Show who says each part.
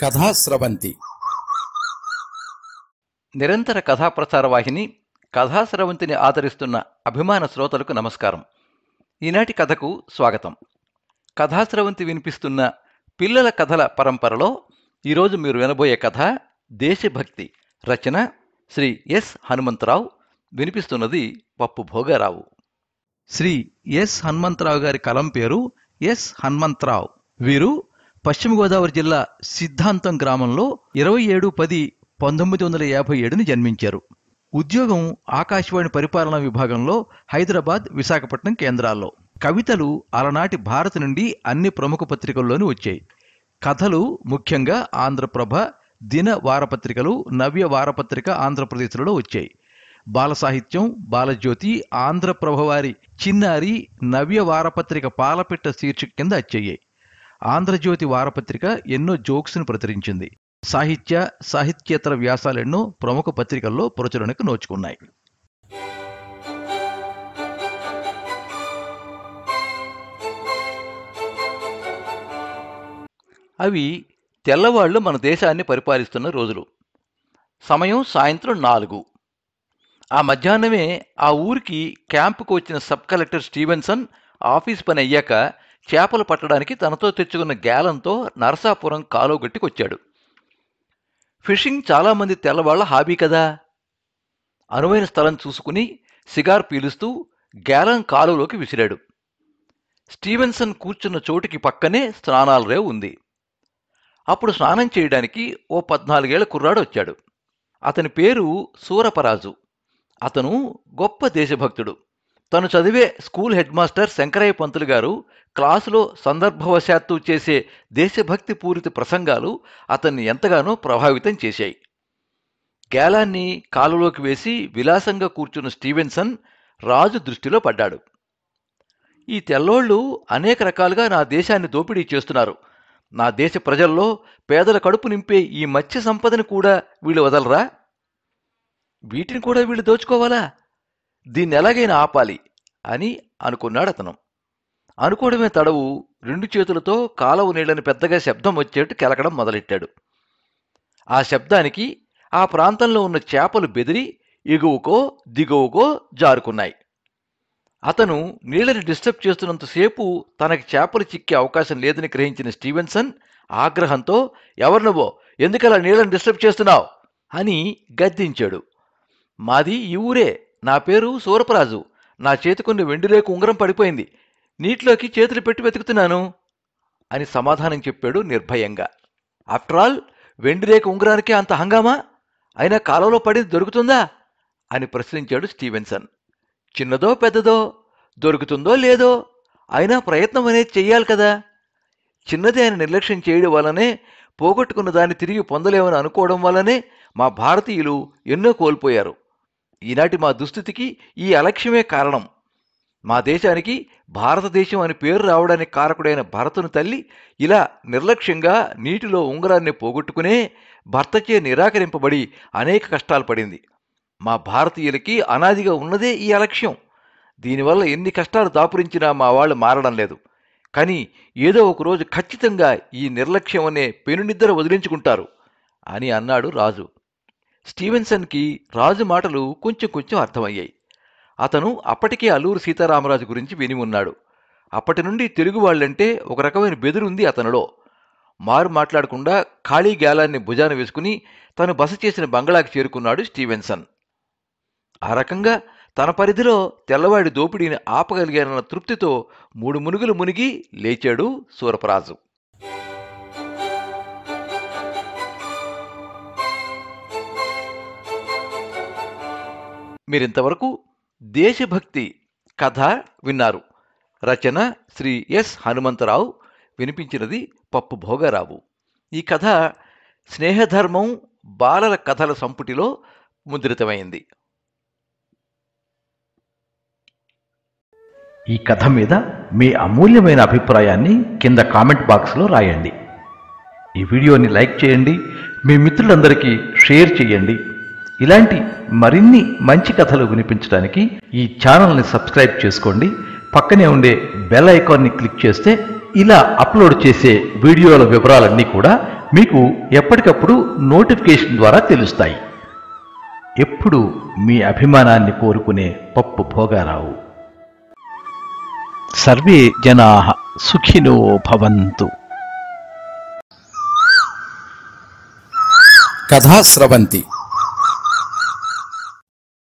Speaker 1: కథాస్రవంతి
Speaker 2: నిరంతర కథాప్రసార వాహిని కథాస్రవంతిని ఆదరిస్తున్న అభిమాన శ్రోతలకు నమస్కారం. ఈనాటి కథకు స్వాగతం. కథాస్రవంతి వినిపిస్తున్న పిల్లల కథల పరంపరలో ఈరోజు మీరు వినబోయే కథ దేశభక్తి. రచన శ్రీ ఎస్ హనుమంతరావు. వినిపిస్తున్నది పప్పు భోగారావు. శ్రీ ఎస్ హనుమంతరావు గారి కలం పేరు ఎస్ హనుమంతరావు. వీరు పశ్చిమ గోదావరి జిల్లా సిద్ధాంతం గ్రామంలో 27/10/1957 జన్మించారు. ఉద్యోగం ఆకాశవాణి పరిపాలనా విభాగంలో హైదరాబాద్, విశాఖపట్నం కేంద్రాల్లో. కవితలు అలనాటి భారత్ నుండి అన్ని ప్రముఖ పత్రికల్లోనూ వచ్చాయి. కథలు ముఖ్యంగా ఆంధ్రప్రభ, దిన వారపత్రికలు, నవ్య వారపత్రిక ఆంధ్రప్రదేశ్లలో వచ్చాయి. బాల సాహిత్యం బాలజ్యోతి, ఆంధ్రప్రభ వారి చిన్నారి, నవ్య వారపత్రిక పాలపిట్ట శీర్షిక కింద వచ్చాయి. ఆంధ్రజ్యోతి వారపత్రిక ఎన్నో జోక్స్ను ప్రచురించింది. సాహిత్యేతర వ్యాసాలెన్నో ప్రముఖ పత్రికల్లో ప్రచురణకు నోచుకున్నాయి. అవి తెల్లవాళ్లు మన దేశాన్ని పరిపాలిస్తున్న రోజులు. సమయం సాయంత్రం 4. ఆ మధ్యాహ్నమే ఆ ఊరికి క్యాంపుకు వచ్చిన సబ్ కలెక్టర్ స్టీవెన్సన్ ఆఫీస్ పని అయ్యాక చేపలు పట్టడానికి తనతో తెచ్చుకున్న గ్యాలంతో నరసాపురం కాలువగట్టుకొచ్చాడు. ఫిషింగ్ చాలామంది తెల్లవాళ్ల హాబీ కదా. అనువైన స్థలం చూసుకుని సిగార్ పీలుస్తూ గ్యాలం కాలువలోకి విసిరాడు. స్టీవెన్సన్ కూర్చున్న చోటుకి పక్కనే స్నానాల రేవు ఉంది. అప్పుడు స్నానం చేయడానికి ఓ 14 ఏళ్ల కుర్రాడు వచ్చాడు. అతని పేరు సూరపరాజు. అతను గొప్ప దేశభక్తుడు. తను చదివే స్కూల్ హెడ్ మాస్టర్ శంకరయ్య పంతులు గారు క్లాసులో సందర్భవశాత్తు చేసే దేశభక్తి పూరిత ప్రసంగాలు అతన్ని ఎంతగానో ప్రభావితం చేశాయి. గ్యాలాన్ని కాలువలోకి వేసి విలాసంగా కూర్చున్న స్టీవెన్సన్ రాజు దృష్టిలో పడ్డాడు. ఈ తెల్లోళ్ళు అనేక రకాలుగా నా దేశాన్ని దోపిడీ చేస్తున్నారు. నా దేశ ప్రజల్లో పేదల కడుపు నింపే ఈ మత్స్య సంపదని కూడా వీళ్ళు వదలరా? వీటిని కూడా వీళ్ళు దోచుకోవాలా? దీన్ని ఎలాగైనా ఆపాలి అని అనుకున్నాడు అతను. అనుకోవడమే తడవు 2 చేతులతో కాలువ నీళ్ళని పెద్దగా శబ్దం వచ్చేట్టు కెలకడం మొదలెట్టాడు. ఆ శబ్దానికి ఆ ప్రాంతంలో ఉన్న చేపలు బెదిరి ఎగువకో దిగువకో జారుకున్నాయి. అతను నీళ్ళని డిస్టర్బ్ చేస్తున్నంతసేపు తనకి చేపలు చిక్కే అవకాశం లేదని గ్రహించిన స్టీవెన్సన్ ఆగ్రహంతో, ఎవరినవో, ఎందుకలా నీళ్ళని డిస్టర్బ్ చేస్తున్నావు అని గద్దించాడు. మాది ఈ ఊరే. నా పేరు సూరపరాజు. నా చేతికున్న వెండిరేకు ఉంగరం పడిపోయింది. నీటిలోకి చేతులు పెట్టి వెతుకుతున్నాను అని సమాధానం చెప్పాడు నిర్భయంగా. ఆఫ్టర్ ఆల్ వెండిరేకు ఉంగరానికి అంత హంగామా? అయినా కాలంలో పడింది దొరుకుతుందా అని ప్రశ్నించాడు స్టీవెన్సన్. చిన్నదో పెద్దదో, దొరుకుతుందో లేదో, అయినా ప్రయత్నం అనేది చెయ్యాలి కదా. చిన్నది ఆయన నిర్లక్ష్యం చేయడం వల్లనే, పోగొట్టుకున్న దాన్ని తిరిగి పొందలేమని అనుకోవడం వల్లనే మా భారతీయులు ఎన్నో కోల్పోయారు. ఈనాటి మా దుస్థితికి ఈ అలక్ష్యమే కారణం. మా దేశానికి భారతదేశం అని పేరు రావడానికి కారకుడైన భరతుని తల్లి ఇలా నిర్లక్ష్యంగా నీటిలో ఉంగరాన్ని పోగొట్టుకునే భర్తచే నిరాకరింపబడి అనేక కష్టాలు పడింది. మా భారతీయులకి అనాదిగా ఉన్నదే ఈ అలక్ష్యం. దీనివల్ల ఎన్ని కష్టాలు దాపురించినా మా వాళ్ళు మారడం లేదు. కానీ ఏదో ఒకరోజు ఖచ్చితంగా ఈ నిర్లక్ష్యం అనే పెనునిద్ర వదిలించుకుంటారు అని అన్నాడు రాజు. స్టీవెన్సన్కి రాజు మాటలు కొంచెం అర్థమయ్యాయి. అతను అప్పటికే అల్లూరు సీతారామరాజు గురించి విని ఉన్నాడు. అప్పటి నుండి తెలుగు వాళ్ళంటే ఒక రకమైన బెదురుంది అతనిలో. మారు మాట్లాడకుండా ఖాళీ గ్యాలాన్ని భుజాన వేసుకుని తను బస చేసిన బంగళాకి చేరుకున్నాడు స్టీవెన్సన్. ఆ రకంగా తన పరిధిలో తెల్లవాడి దోపిడీని ఆపగలిగానన్న తృప్తితో 3 మునుగులు మునిగి లేచాడు సూరపరాజు. మీరింతవరకు దేశభక్తి కథ విన్నారు. రచన శ్రీ ఎస్ హనుమంతరావు. వినిపించినది పప్పు భోగారావు. ఈ కథ స్నేహధర్మం బాలల కథల సంపుటిలో ముద్రితమైంది.
Speaker 3: ఈ కథ మీద మీ అమూల్యమైన అభిప్రాయాన్ని కింద కామెంట్ బాక్స్లో రాయండి. ఈ వీడియోని లైక్ చేయండి, మీ మిత్రులందరికీ షేర్ చేయండి. ఇలాంటి మరిన్ని మంచి కథలు వినిపించడానికి ఈ ఛానల్ని సబ్స్క్రైబ్ చేసుకోండి. పక్కనే ఉండే బెల్ ఐకాన్ని క్లిక్ చేస్తే ఇలా అప్లోడ్ చేసే వీడియోల వివరాలన్నీ కూడా మీకు ఎప్పటికప్పుడు నోటిఫికేషన్ ద్వారా తెలుస్తాయి. ఎప్పుడు మీ అభిమానాన్ని కోరుకునే పప్పు భోగారావు. సర్వే జనాః సుఖినో భవంతు.
Speaker 1: కథా స్రవంతి